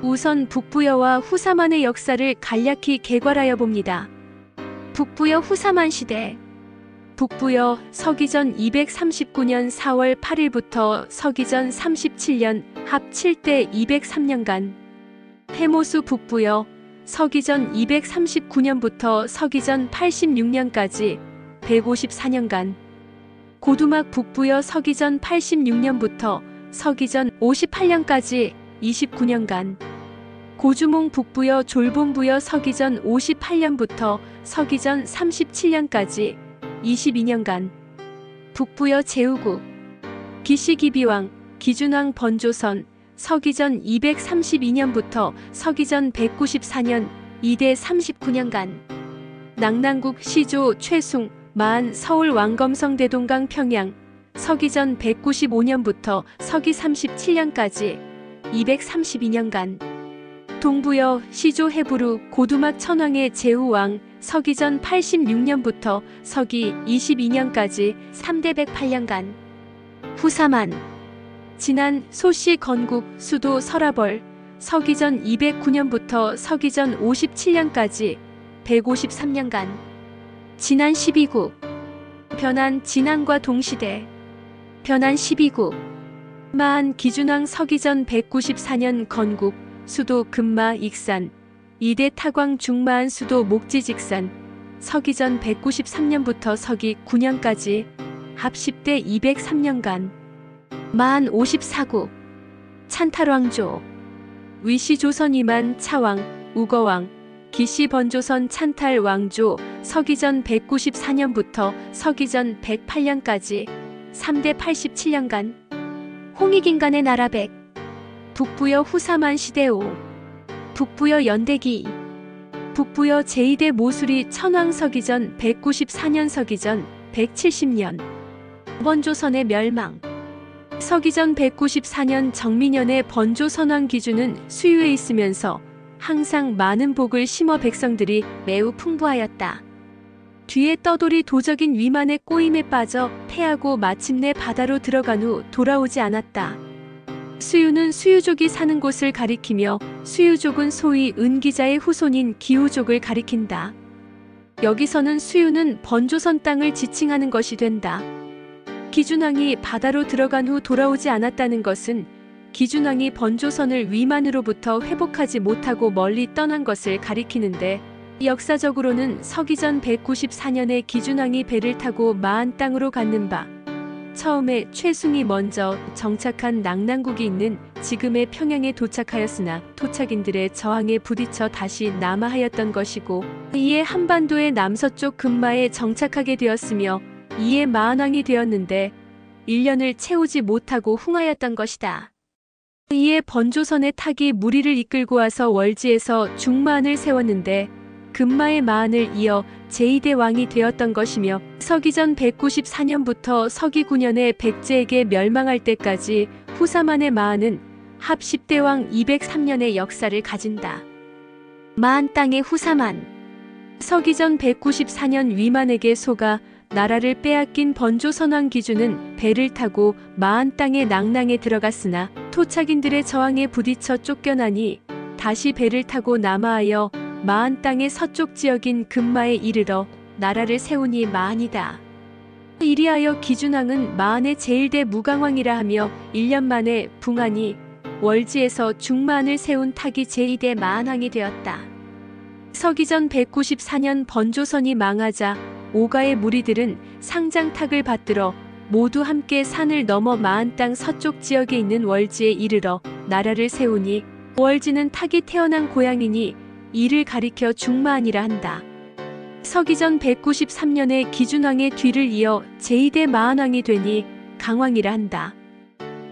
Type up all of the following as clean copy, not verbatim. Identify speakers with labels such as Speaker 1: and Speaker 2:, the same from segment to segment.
Speaker 1: 우선 북부여와 후사만의 역사를 간략히 개괄하여 봅니다. 북부여 후사만 시대. 북부여 서기전 239년 4월 8일부터 서기전 37년 합 7대 203년간. 해모수 북부여 서기전 239년부터 서기전 86년까지 154년간. 고두막 북부여 서기전 86년부터 서기전 58년까지 29년간. 고주몽 북부여 졸본부여 서기전 58년부터 서기전 37년까지 22년간. 북부여 제후국. 기시기비왕, 기준왕 번조선 서기전 232년부터 서기전 194년 2대 39년간. 낙난국 시조 최숭, 마안 서울 왕검성 대동강 평양 서기전 195년부터 서기 37년까지 232년간. 동부여 시조 해부루 고두막 천황의 제후왕 서기전 86년부터 서기 22년까지 3대 108년간. 후사만. 진안 소씨 건국 수도 설화벌 서기전 209년부터 서기전 57년까지 153년간. 진안 12국. 변한 진안과 동시대. 변한 12국. 마안 기준왕 서기전 194년 건국 수도 금마 익산 2대 타광 중마안 수도 목지직산 서기전 193년부터 서기 9년까지 합 10대 203년간. 마안 54국. 찬탈왕조. 위시조선 이만 차왕 우거왕 기시 번조선 찬탈 왕조 서기전 194년부터 서기전 108년까지 3대 87년간. 홍익인간의 나라백. 북부여 후사만 시대오. 북부여 연대기. 북부여 제2대 모수리 천황 서기전 194년 서기전 170년. 번조선의 멸망. 서기전 194년 정민년의 번조선왕 기준은 수유에 있으면서 항상 많은 복을 심어 백성들이 매우 풍부하였다. 뒤에 떠돌이 도적인 위만의 꼬임에 빠져 패하고 마침내 바다로 들어간 후 돌아오지 않았다. 수유는 수유족이 사는 곳을 가리키며 수유족은 소위 은기자의 후손인 기후족을 가리킨다. 여기서는 수유는 번조선 땅을 지칭하는 것이 된다. 기준왕이 바다로 들어간 후 돌아오지 않았다는 것은 기준왕이 번조선을 위만으로부터 회복하지 못하고 멀리 떠난 것을 가리키는데, 역사적으로는 서기전 194년에 기준왕이 배를 타고 마안 땅으로 갔는 바 처음에 최숭이 먼저 정착한 낙난국이 있는 지금의 평양에 도착하였으나 토착인들의 저항에 부딪혀 다시 남하하였던 것이고, 이에 한반도의 남서쪽 금마에 정착하게 되었으며 이에 마안왕이 되었는데 1년을 채우지 못하고 흥하였던 것이다. 이에 번조선의 탁이 무리를 이끌고 와서 월지에서 중마안을 세웠는데 금마의 마안을 이어 제2대 왕이 되었던 것이며, 서기전 194년부터 서기 9년에 백제에게 멸망할 때까지 후사만의 마안은 합 10대 왕 203년의 역사를 가진다. 마안 땅의 후사만. 서기전 194년 위만에게 속아 나라를 빼앗긴 번조선왕 기준은 배를 타고 마안 땅의 낙랑에 들어갔으나 토착인들의 저항에 부딪혀 쫓겨나니 다시 배를 타고 남하하여 마안 땅의 서쪽 지역인 금마에 이르러 나라를 세우니 마안이다. 이리하여 기준왕은 마안의 제1대 무강왕이라 하며 1년 만에 붕하니 월지에서 중마안을 세운 탁이 제2대 마안왕이 되었다. 서기전 194년 번조선이 망하자 오가의 무리들은 상장탁을 받들어 모두 함께 산을 넘어 마안 땅 서쪽 지역에 있는 월지에 이르러 나라를 세우니, 월지는 탁이 태어난 고향이니 이를 가리켜 중마안이라 한다. 서기전 193년에 기준왕의 뒤를 이어 제2대 마안왕이 되니 강왕이라 한다.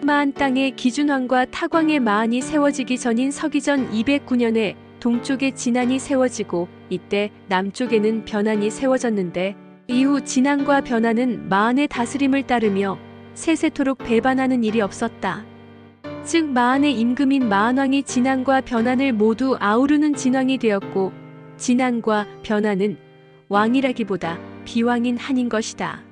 Speaker 1: 마안 땅에 기준왕과 탁왕의 마안이 세워지기 전인 서기전 209년에 동쪽에 진안이 세워지고 이때 남쪽에는 변안이 세워졌는데, 이후 진안과 변안은 마안의 다스림을 따르며 세세토록 배반하는 일이 없었다. 즉 마안의 임금인 마안왕이 진안과 변안을 모두 아우르는 진왕이 되었고, 진안과 변안은 왕이라기보다 비왕인 한인 것이다.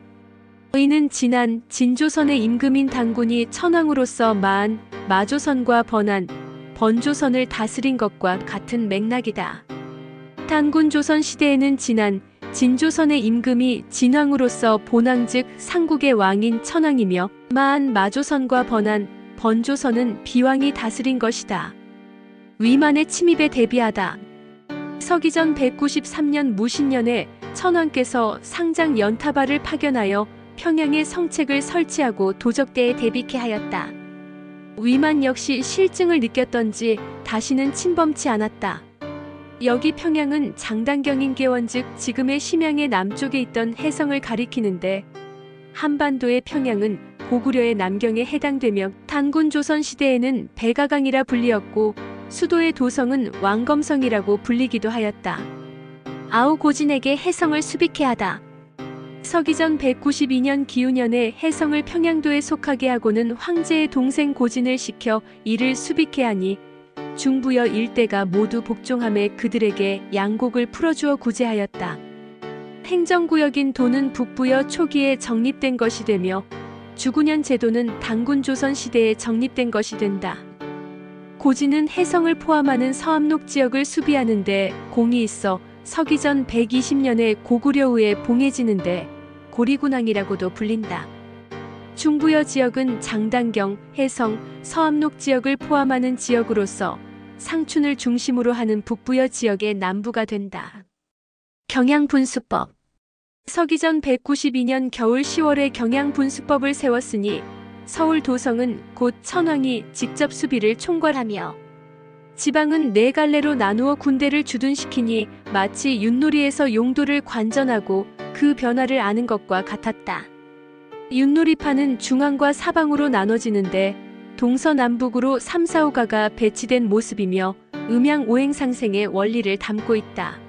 Speaker 1: 이는 진안, 진조선의 임금인 단군이 천왕으로서 마안, 마조선과 번안, 번조선을 다스린 것과 같은 맥락이다. 단군조선 시대에는 지난 진조선의 임금이 진왕으로서 본왕 즉 상국의 왕인 천왕이며 마조선과 번조선은 비왕이 다스린 것이다. 위만의 침입에 대비하다. 서기전 193년 무신년에 천왕께서 상장 연타발을 파견하여 평양에 성책을 설치하고 도적대에 대비케 하였다. 위만 역시 실증을 느꼈던지 다시는 침범치 않았다. 여기 평양은 장단경인 계원 즉 지금의 심양의 남쪽에 있던 해성을 가리키는데 한반도의 평양은 고구려의 남경에 해당되며 단군조선 시대에는 백아강이라 불리었고 수도의 도성은 왕검성이라고 불리기도 하였다. 아우 고진에게 해성을 수비케 하다. 서기전 192년 기우년에 해성을 평양도에 속하게 하고는 황제의 동생 고진을 시켜 이를 수비케 하니 중부여 일대가 모두 복종함에 그들에게 양곡을 풀어주어 구제하였다. 행정구역인 도는 북부여 초기에 정립된 것이 되며 주구년 제도는 단군조선 시대에 정립된 것이 된다. 고진은 해성을 포함하는 서암록 지역을 수비하는 데 공이 있어 서기전 120년에 고구려 후에 봉해지는데 고리군항이라고도 불린다. 중부여 지역은 장단경, 해성, 서암록 지역을 포함하는 지역으로서 상춘을 중심으로 하는 북부여 지역의 남부가 된다. 경양분수법. 서기전 192년 겨울 10월에 경양분수법을 세웠으니 서울 도성은 곧 천왕이 직접 수비를 총괄하며 지방은 네 갈래로 나누어 군대를 주둔시키니 마치 윷놀이에서 용도를 관전하고 그 변화를 아는 것과 같았다. 윷놀이판은 중앙과 사방으로 나눠지는데 동서남북으로 3, 4, 5가가 배치된 모습이며 음양오행상생의 원리를 담고 있다.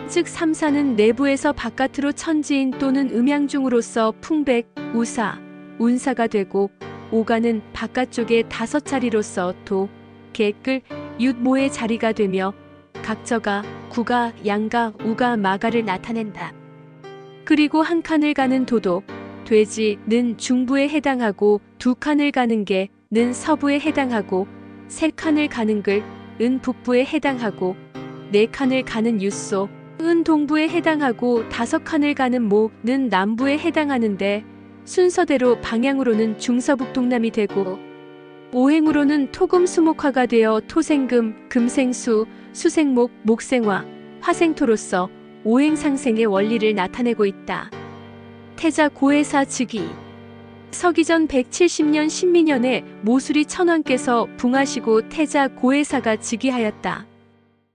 Speaker 1: 즉 3, 4는 내부에서 바깥으로 천지인 또는 음양중으로서 풍백, 우사, 운사가 되고 5가는 바깥쪽에 5자리로서 도, 개, 끌, 윷, 모의 자리가 되며 각저가, 구가, 양가, 우가, 마가를 나타낸다. 그리고 한 칸을 가는 도도, 돼지는 중부에 해당하고 2칸을 가는 개, 는 서부에 해당하고 3칸을 가는 글, 은 북부에 해당하고 4칸을 가는 유소, 은 동부에 해당하고 5칸을 가는 모, 는 남부에 해당하는데 순서대로 방향으로는 중서북동남이 되고 오행으로는 토금수목화가 되어 토생금, 금생수, 수생목, 목생화, 화생토로서 오행상생의 원리를 나타내고 있다. 태자 고해사 즉위. 서기전 170년 신민년에 모수리 천왕께서 붕하시고 태자 고해사가 즉위하였다.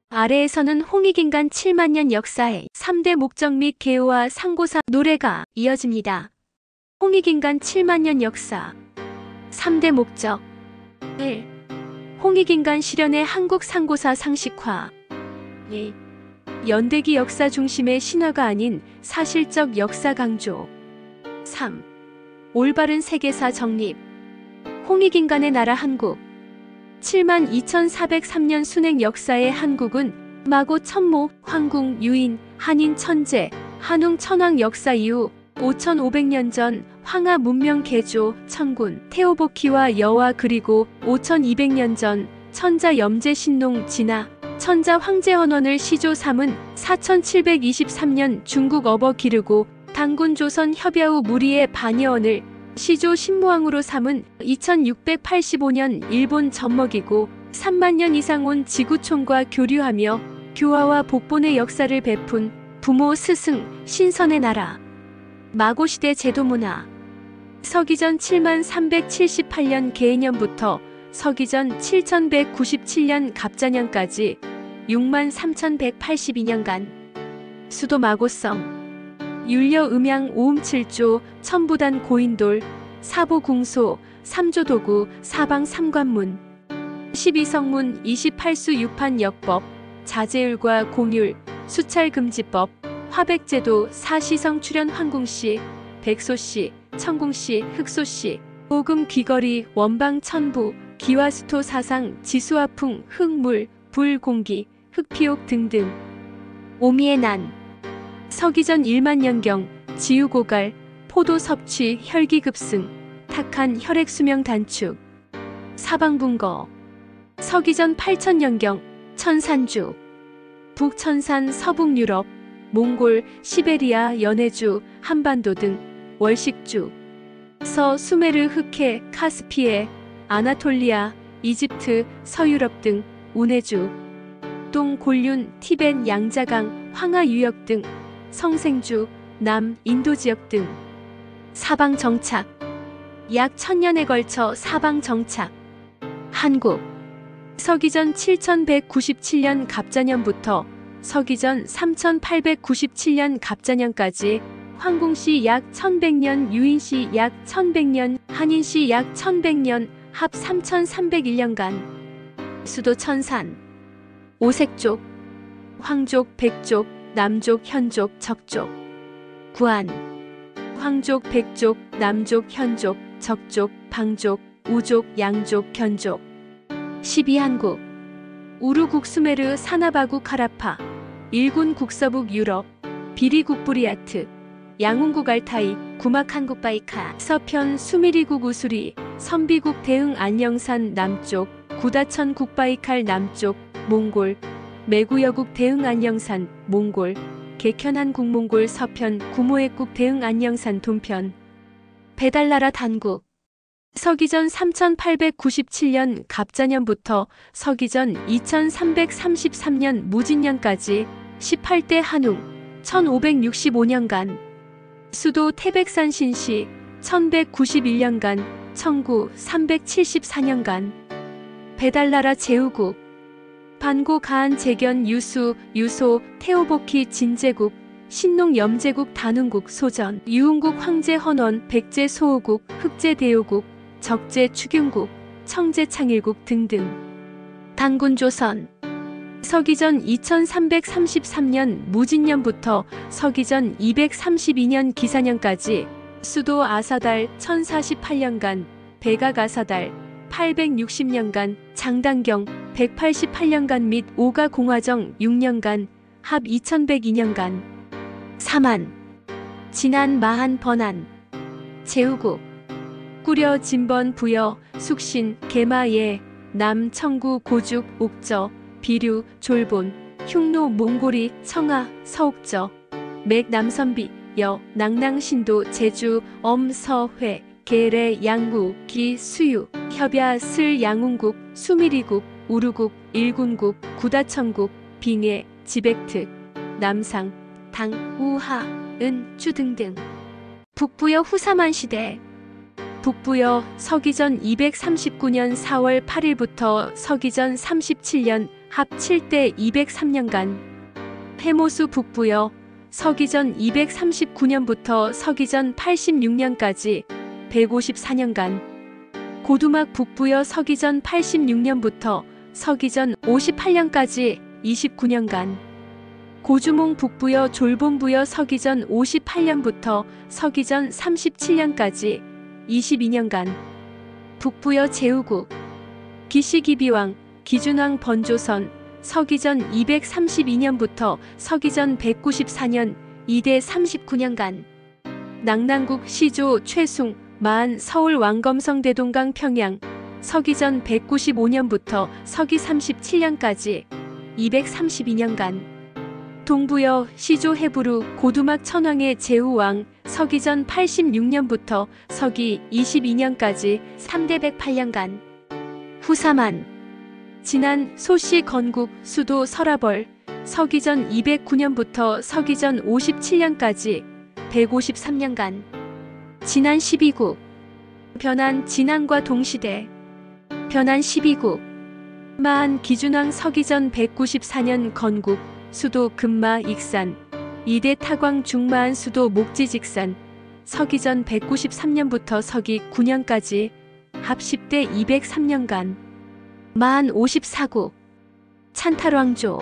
Speaker 1: 아래에서는 홍익인간 7만년 역사의 3대 목적 및 개요와 상고사 노래가 이어집니다. 홍익인간 7만년 역사 3대 목적 1. 홍익인간 실현의 한국 상고사 상식화 2. 연대기 역사 중심의 신화가 아닌 사실적 역사 강조 3. 올바른 세계사 정립. 홍익인간의 나라 한국. 72,403년 순행 역사의 한국은 마고 천모, 황궁, 유인, 한인 천재, 한웅 천황 역사 이후 5,500년 전 황하 문명 개조, 천군, 태오보키와 여와 그리고 5,200년 전 천자 염제 신농 진화, 천자 황제 헌원을 시조 삼은 4,723년 중국 어버 기르고 단군조선 협야후 무리의 반여원을 시조 신무왕으로 삼은 2685년 일본 젖먹이고 3만년 이상 온 지구촌과 교류하며 교화와 복본의 역사를 베푼 부모 스승 신선의 나라. 마고시대 제도문화. 서기전 7378년 개해년부터 서기전 7197년 갑자년까지 63,182년간 수도 마고성 율려 음양 오음칠조 천부단 고인돌 사보궁소 삼조도구 사방 삼관문 12성문 28수 유판 역법 자제율과 공율 수찰금지법 화백제도 사시성 출현 황궁시 백소시 천궁시 흑소시 오금 귀거리 원방 천부 기와수토 사상 지수화풍 흙물 불공기 흑피옥 등등. 오미의 난. 서기전 1만년경 지우고갈 포도 섭취 혈기급승 탁한 혈액수명 단축 사방분거 서기전 8000년경 천산주, 북천산 서북유럽, 몽골, 시베리아, 연해주, 한반도 등 월식주, 서수메르, 흑해, 카스피해, 아나톨리아, 이집트, 서유럽 등 운해주, 동골륜, 티벳, 양자강, 황하유역 등 성생주, 남인도 지역 등 사방 정착, 약 1000년에 걸쳐 사방 정착. 한국 서기전 7197년 갑자년부터 서기전 3897년 갑자년까지 황궁시 약 1100년, 유인시 약 1100년, 한인시 약 1100년, 합 3301년간. 수도 천산, 오색족, 황족, 백족, 남족, 현족, 적족. 구안, 황족, 백족, 남족, 현족, 적족, 방족, 우족, 양족, 견족. 12한국 우루국, 수메르, 사나바국, 카라파, 일군 국서북, 유럽, 비리국, 부리아트, 양운국, 알타이, 구막, 한국, 바이카. 서편 수미리국, 우수리, 선비국, 대흥, 안녕산, 남쪽, 구다천, 국바이칼, 남쪽, 몽골, 매구여국, 대흥, 안녕산, 몽골, 객현한, 국몽골. 서편 구모액국, 대흥, 안녕산, 동편. 배달나라 단국 서기전 3897년 갑자년부터 서기전 2333년 무진년까지 18대 한웅 1565년간. 수도 태백산, 신시 1191년간, 청구 374년간. 배달나라 제후국 반고, 가한, 재견, 유수, 유소, 태오복희, 진제국, 신농, 염제국, 단흥국, 소전, 유흥국, 황제, 헌원, 백제, 소호국, 흑제, 대요국, 적제, 추균국, 청제, 창일국 등등. 단군조선 서기전 2333년 무진년부터 서기전 232년 기사년까지 수도 아사달 1048년간, 백악 아사달 860년간, 장단경 188년간 및 오가 공화정 6년간, 합 2102년간. 사만, 진안, 마한, 번안, 제후국, 꾸려, 진번, 부여, 숙신, 개마예, 남, 청구, 고죽, 옥저, 비류, 졸본, 흉노, 몽골이, 청하, 서옥저, 맥, 남선비, 여, 낭낭, 신도, 제주, 엄, 서회, 계래, 양구, 기, 수유, 협야, 슬, 양운국, 수미리국, 우루국, 일군국, 구다천국, 빙해, 지백특, 남상, 당, 우하, 은, 주 등등. 북부여 후사만 시대 북부여 서기전 239년 4월 8일부터 서기전 37년 합 7대 203년간. 해모수 북부여 서기전 239년부터 서기전 86년까지 154년간. 고두막 북부여 서기전 86년부터 서기전 58년까지 29년간. 고주몽 북부여 졸본부여 서기전 58년부터 서기전 37년까지 22년간. 북부여 제후국 기시기비왕, 기준왕, 번조선 서기전 232년부터 서기전 194년 2대 39년간. 낭낭국 시조, 최숭, 마안, 서울, 왕검성, 대동강, 평양 서기전 195년부터 서기 37년까지 232년간. 동부여 시조, 해부루, 고두막, 천황의 제후왕 서기전 86년부터 서기 22년까지 3대 108년간. 후사만 진안, 소시, 건국, 수도, 설아벌 서기전 209년부터 서기전 57년까지 153년간. 진안 12국 변한, 진안과 동시대. 변한 12국 마안, 기준왕 서기전 194년 건국, 수도 금마, 익산, 이대 타광, 중마안, 수도 목지직산 서기전 193년부터 서기 9년까지 합 10대 203년간. 마안 54국 찬탈왕조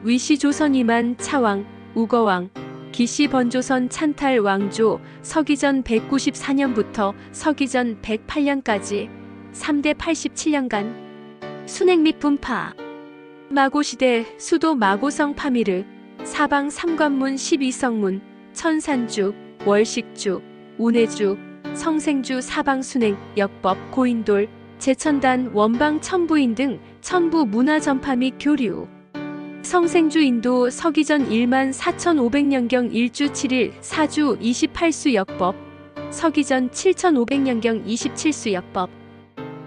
Speaker 1: 위시조선, 이만, 차왕, 우거왕, 기시, 번조선, 찬탈 왕조 서기전 194년부터 서기전 108년까지 3대 87년간. 순행 및 분파 마고시대 수도 마고성, 파미르 사방 삼관문, 12성문, 천산주, 월식주, 운해주, 성생주, 사방 순행, 역법, 고인돌, 제천단, 원방 천부인 등 천부 문화 전파 및 교류. 성생주 인도 서기전 14,500년경 1주 7일 4주 28수 역법. 서기전 7,500년경 27수 역법.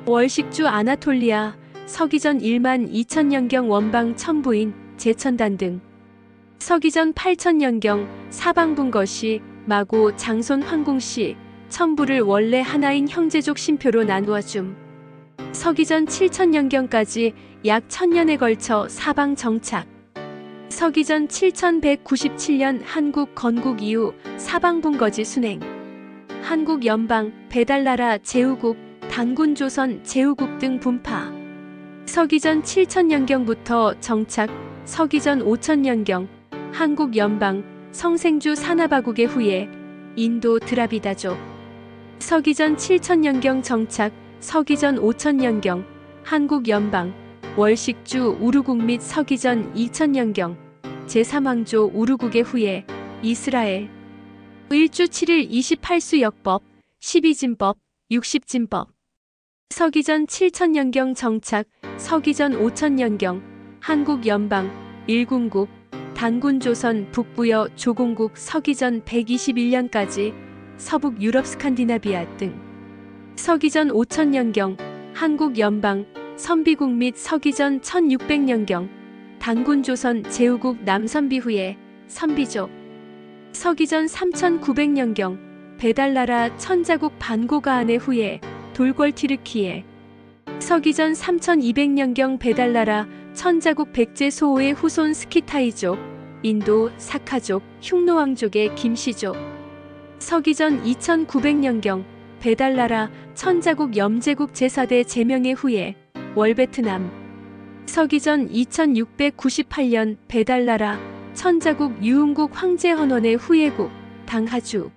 Speaker 1: 월식주 아나톨리아 서기전 12,000년경 원방 천부인 제천단 등. 서기전 8,000년경 사방분거시 마고 장손 황궁시 천부를 원래 하나인 형제족 신표로 나누어 줌. 서기전 7,000년경까지 약 1000년에 걸쳐 사방 정착. 서기전 7197년 한국 건국 이후 사방분거지 순행. 한국 연방, 배달나라 제후국, 단군조선 제후국 등 분파. 서기전 7000년경부터 정착. 서기전 5000년경 한국 연방, 성생주 사나바국의 후예 인도 드라비다족. 서기전 7000년경 정착. 서기전 5000년경 한국 연방, 월식주 우르국 및 서기전 2000년경 제3왕조 우르국의 후예 이스라엘. 1주 7일 28수 역법, 12진법, 60진법. 서기전 7000년경 정착. 서기전 5000년경 한국 연방, 일군국, 단군조선 북부여 조공국. 서기전 121년까지 서북 유럽 스칸디나비아 등. 서기전 5000년경 한국 연방, 선비국 및 서기전 1600년경 단군조선 제후국 남선비 후예 선비족. 서기전 3900년경 배달나라 천자국 반고가안의 후예 돌궐 튀르키예. 서기전 3200년경 배달나라 천자국 백제 소호의 후손 스키타이족, 인도 사카족, 흉노왕족의 김씨족. 서기전 2900년경 배달나라 천자국 염제국 제4대 제명의 후예 월베트남. 서기전 2698년 배달나라 천자국 유흥국 황제헌원의 후예국 당하주.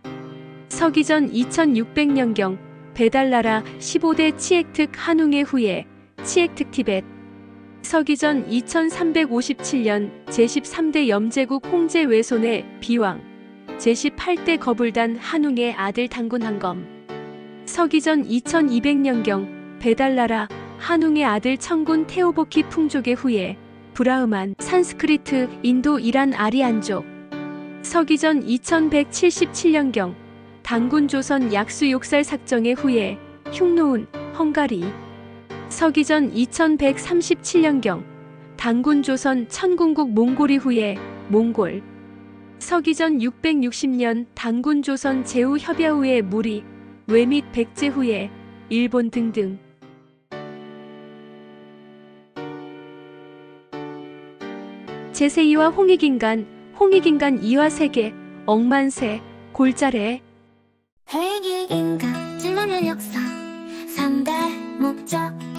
Speaker 1: 서기전 2600년경 배달나라 15대 치액특 한웅의 후예 치액특 티벳. 서기전 2357년 제13대 염제국 홍제 외손의 비왕 제18대 거불단 한웅의 아들 당군한검. 서기전 2200년경 배달나라 한웅의 아들 청군 테오보키 풍족의 후예 브라흐만 산스크리트 인도 이란 아리안족. 서기전 2177년경 단군조선 약수 욕살 삭정의 후예 흉노운 헝가리. 서기전 2137년경 단군조선 천군국 몽골이 후예 몽골. 서기전 660년 단군조선 제후 협야 후에 무리 외 및 백제 후에 일본 등등. 제세이와 홍익인간, 홍익인간 이화세계, 억만세, 골자래.
Speaker 2: 홍익인간, 진화의 역사, 3대 목적.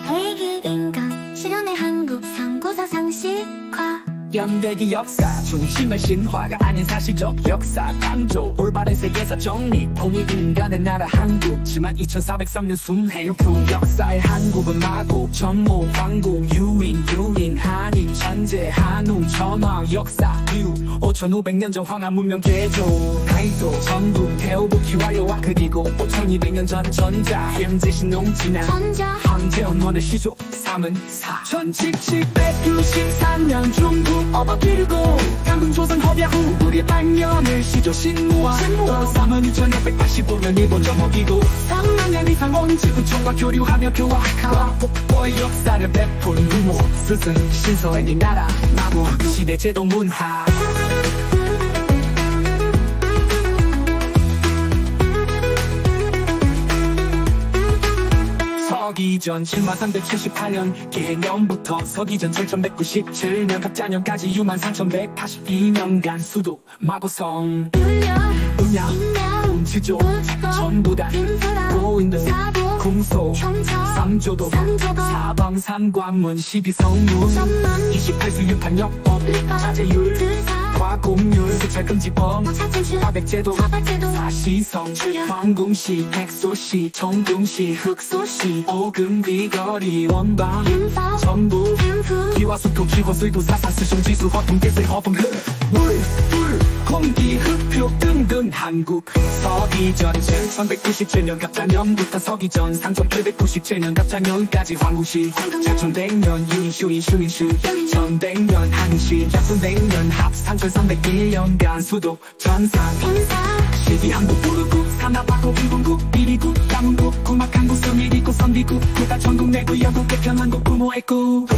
Speaker 2: 홍익인간, 실현의 한국 상고사 상식화.
Speaker 3: 연대기 역사, 중심의 신화가 아닌 사실적 역사 강조. 올바른 세계사 정리, 홍익인간의 나라 한국. 지만 2403년 순회육품 역사의 한국은 마국, 전모, 광국, 유인, 한인, 천재, 한웅, 천황 역사 이후 5500년 전 황하 문명 개조. 가이도, 전국, 태오부키 와요와 그리고 5200년 전 전자, 현재 신농진화, 황제헌원의 시조 3은 4. 1793년 중국 어버기르고 단군조선 협야 후 우리 발명을 시조 신무화. 또 3은 2685년 일본 정복이고 3만년 이상 온 지구촌과 교류하며 교화하와 복보의 역사를 베푼 루모 스승 신서의 네 나라 나무 시대 제도 문화. 서기전 7378년 개년부터 서기전 7197년 갑자년까지 63,182년간 수도 마고성 음양 지조 전부다 고인등 궁소 삼조도 사방 삼관문 12성문 28수 유판역법 자제율 과공률 수찰금지법 화백제도 사시성 황궁시 백소시 정궁시 흑소시 오금비거리 원방 전부 기와수토 기호수도 사사스숑 지수 허풍 개세 허풍 물, 불, 공기, 흑표 고려 등등 한국 서기전 1197년 갑자년부터 서기전 상종 897년 갑자년까지 황후시 제천백년 유인슈 천백년 한시 약손백년 합산 1301년간 수도 전산 시기한국 부르국 산하바고 일본국 미리국 남국 구막한국 서미리국 선비국 국가 전국 내구 영국 개편한국 부모애국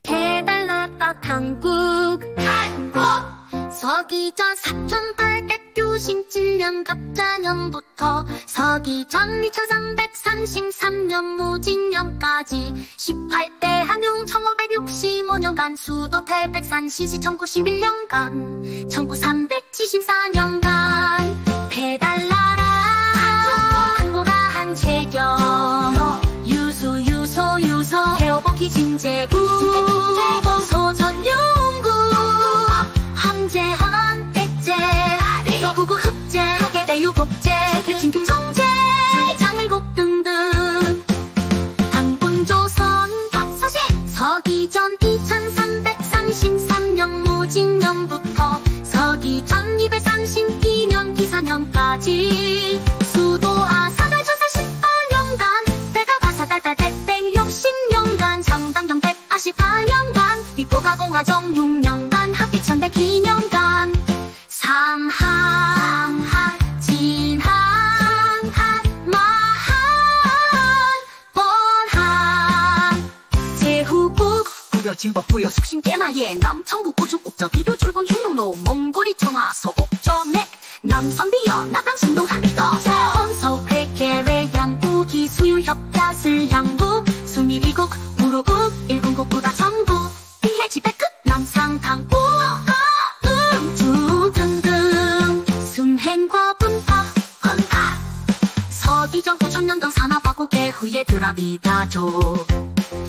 Speaker 2: 배달나라 한국 서기전 4897년 갑자년부터 서기전 2333년 무진년까지 18대 한용 1565년간 수도 태백산 시시 1911년간 1974년간 배달나라 한국아 한채경 유소 태어보기 진제구 소전용구 함재한 백제 구구 흑제 하계대유복제 진금성제 장일곡 등등 당분조선 박서시 서기전 2333년 무진년부터 서기전 232년 기사년까지 수도 아사달 전사 18년간 때가 가사달달 160년간 성당경 184년간 위포가공화정 6년간 합기천 102년간 삼항 진항 마항 번항 제후국 구려 진법 부여 숙신 깨나예 남청국 우주국적 비교 출근 흉농로 몽골이 청하 서곡점액 남선비여 나강신도 한비더 혼서 회계외 양부 기수유 협야슬 양부 수미리국 무로국 일본국 부다 전부 비해지 백급 남상탕 음주 등등 순행과 분파 건파 서기전 5000년경 산하바국의 후예 드라비다조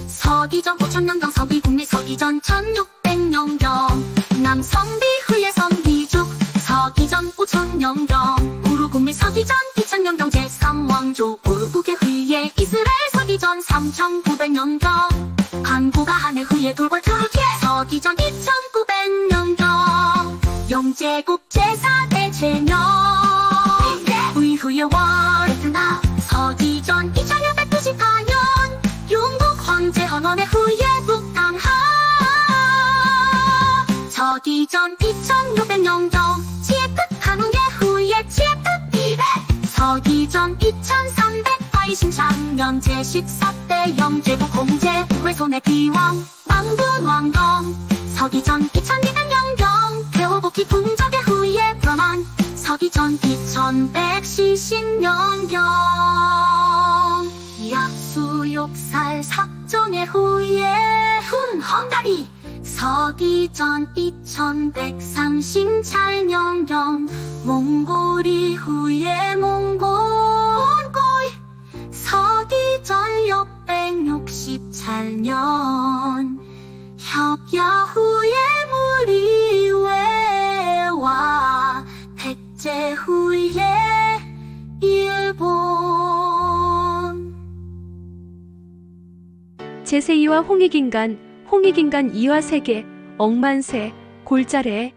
Speaker 2: 서기전 5000년경 서기국리 서기전 1600년경 남성비 후예 선비죽 서기전 5000년경 우루국리 서기전 2000년경 제3왕조 우루국의 후예 이스라엘 서기전 3900년경 한국아 한해 후예 돌궐 트루키에 서기전 2900년경 영제국 제4대 제명 후예 월 서기전 2694년 용국 황제 헌원의 후예 북당하 서기전 2600년경 치에끝 한웅의 후예 치에끝 200 서기전 2383년 제14대 영제국 공제 외손의 비왕 왕분왕경 서기전 2200년경 대호복희 궁적의 후예 변환 서기전 2170년경 약수욕살 삭정의 후예 훈헝가리 서기전 2138년경 몽골이 후예 몽골고이 서기전 668년 협야 후예 무리외와 백제 후예 일본
Speaker 1: 제세2와 홍익인간, 홍익인간 2와 세계, 억만세, 골자래,